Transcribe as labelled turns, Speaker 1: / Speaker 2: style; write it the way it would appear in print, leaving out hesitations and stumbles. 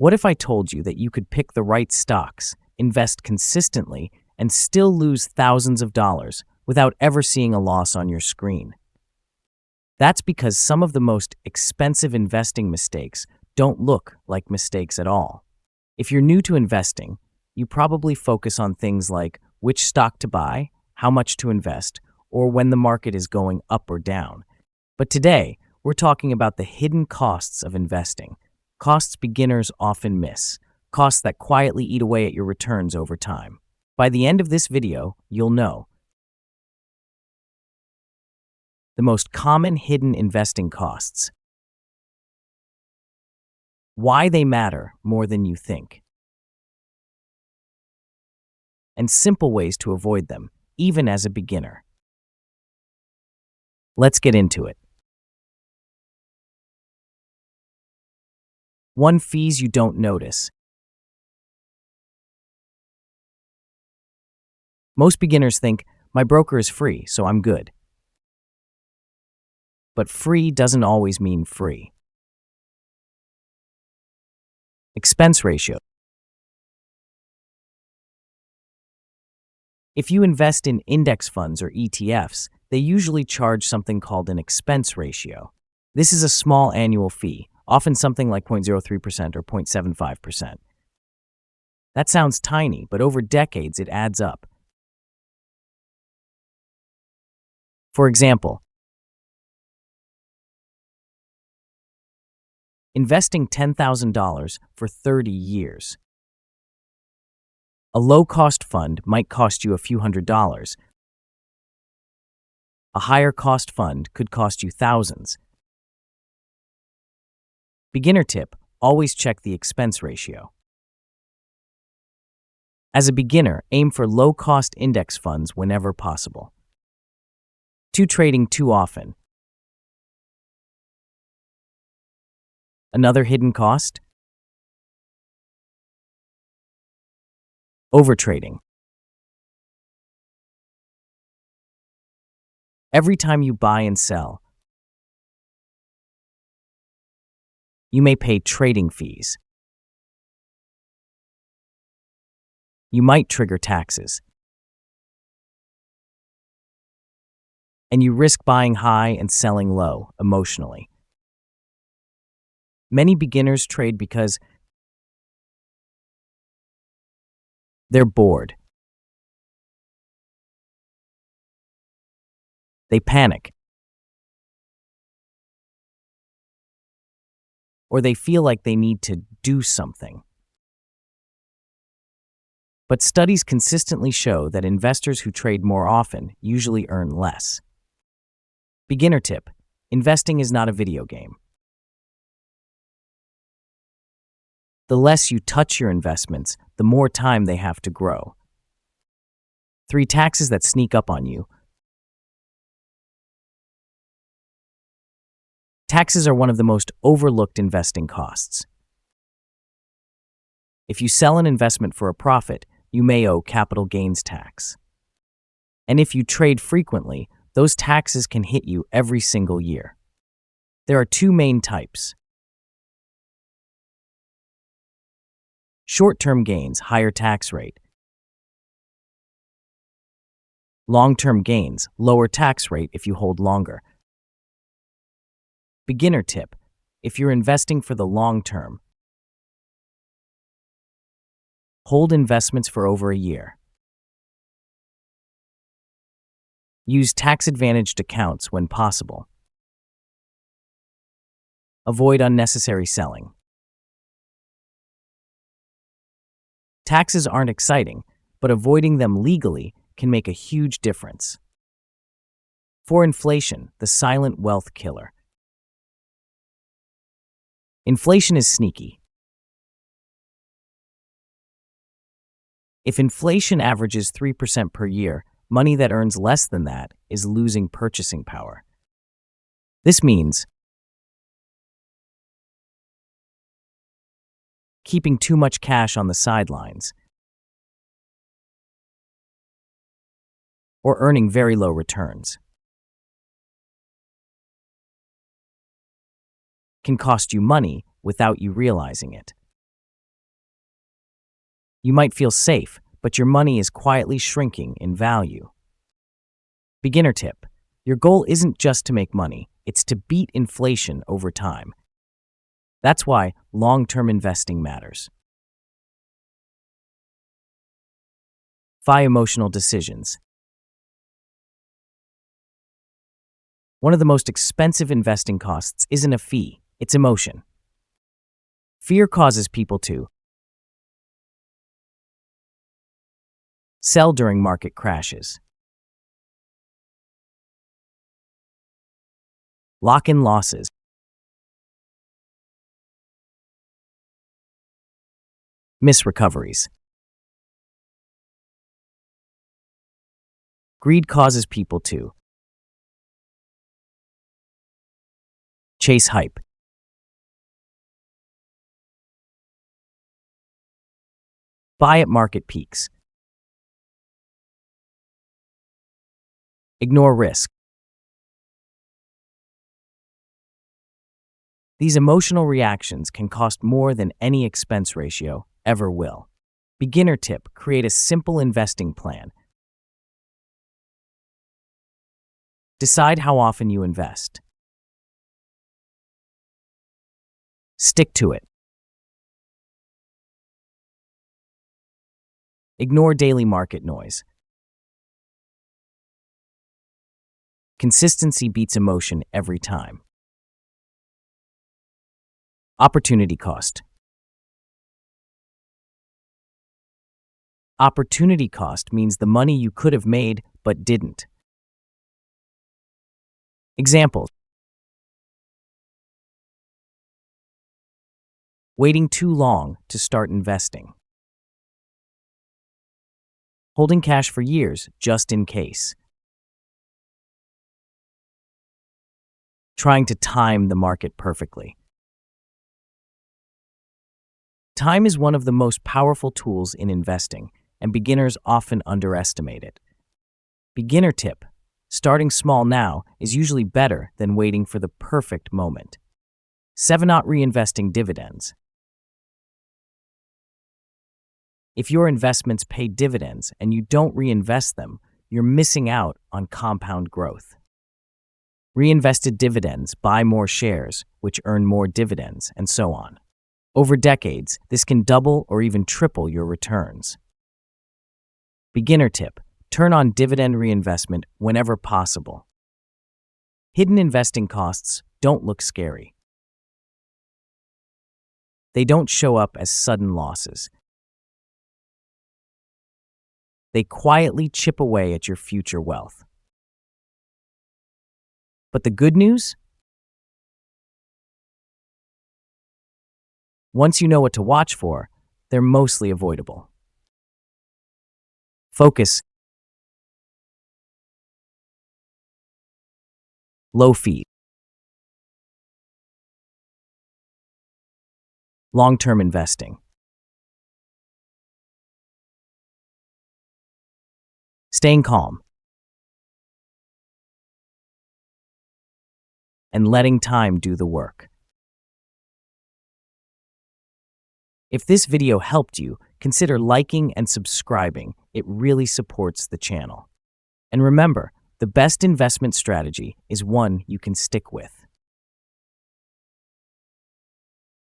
Speaker 1: What if I told you that you could pick the right stocks, invest consistently, and still lose thousands of dollars without ever seeing a loss on your screen? That's because some of the most expensive investing mistakes don't look like mistakes at all. If you're new to investing, you probably focus on things like which stock to buy, how much to invest, or when the market is going up or down. But today, we're talking about the hidden costs of investing, costs beginners often miss, costs that quietly eat away at your returns over time. By the end of this video, you'll know the most common hidden investing costs, why they matter more than you think, and simple ways to avoid them, even as a beginner. Let's get into it. 1. Fees you don't notice. Most beginners think, my broker is free, so I'm good. But free doesn't always mean free. Expense ratio. If you invest in index funds or ETFs, they usually charge something called an expense ratio. This is a small annual fee, often something like 0.03% or 0.75%. That sounds tiny, but over decades it adds up. For example, investing $10,000 for 30 years. A low-cost fund might cost you a few $100s. A higher-cost fund could cost you thousands. Beginner tip: always check the expense ratio. As a beginner, aim for low-cost index funds whenever possible. 2. Trading too often. Another hidden cost? Overtrading. Every time you buy and sell, you may pay trading fees. You might trigger taxes. And you risk buying high and selling low emotionally. Many beginners trade because they're bored. They panic. Or they feel like they need to do something. But studies consistently show that investors who trade more often usually earn less. Beginner tip: investing is not a video game. The less you touch your investments, the more time they have to grow. 3. Taxes that sneak up on you. Taxes are one of the most overlooked investing costs. If you sell an investment for a profit, you may owe capital gains tax. And if you trade frequently, those taxes can hit you every single year. There are 2 main types. Short-term gains, higher tax rate. Long-term gains, lower tax rate if you hold longer. Beginner tip: if you're investing for the long term, hold investments for over a year. Use tax-advantaged accounts when possible. Avoid unnecessary selling. Taxes aren't exciting, but avoiding them legally can make a huge difference. 4. Inflation, the silent wealth killer. Inflation is sneaky. If inflation averages 3% per year, money that earns less than that is losing purchasing power. This means keeping too much cash on the sidelines, or earning very low returns, can cost you money without you realizing it. You might feel safe, but your money is quietly shrinking in value. Beginner tip. Your goal isn't just to make money, it's to beat inflation over time. That's why long-term investing matters. 5 emotional decisions. One of the most expensive investing costs isn't a fee, it's emotion. Fear causes people to sell during market crashes, lock in losses, miss recoveries. Greed causes people to chase hype, buy at market peaks, ignore risk. These emotional reactions can cost more than any expense ratio ever will. Beginner tip: create a simple investing plan. Decide how often you invest. Stick to it. Ignore daily market noise. Consistency beats emotion every time. Opportunity cost. Opportunity cost means the money you could have made but didn't. Examples: waiting too long to start investing, holding cash for years just in case, trying to time the market perfectly. Time is one of the most powerful tools in investing, and beginners often underestimate it. Beginner tip: starting small now is usually better than waiting for the perfect moment. 7. Not reinvesting dividends. If your investments pay dividends and you don't reinvest them, you're missing out on compound growth. Reinvested dividends buy more shares, which earn more dividends, and so on. Over decades, this can double or even triple your returns. Beginner tip: turn on dividend reinvestment whenever possible. Hidden investing costs don't look scary. They don't show up as sudden losses. They quietly chip away at your future wealth. But the good news? Once you know what to watch for, they're mostly avoidable. Focus. Low fee. Long-term investing. Staying calm. And letting time do the work. If this video helped you, consider liking and subscribing. It really supports the channel. And remember, the best investment strategy is one you can stick with.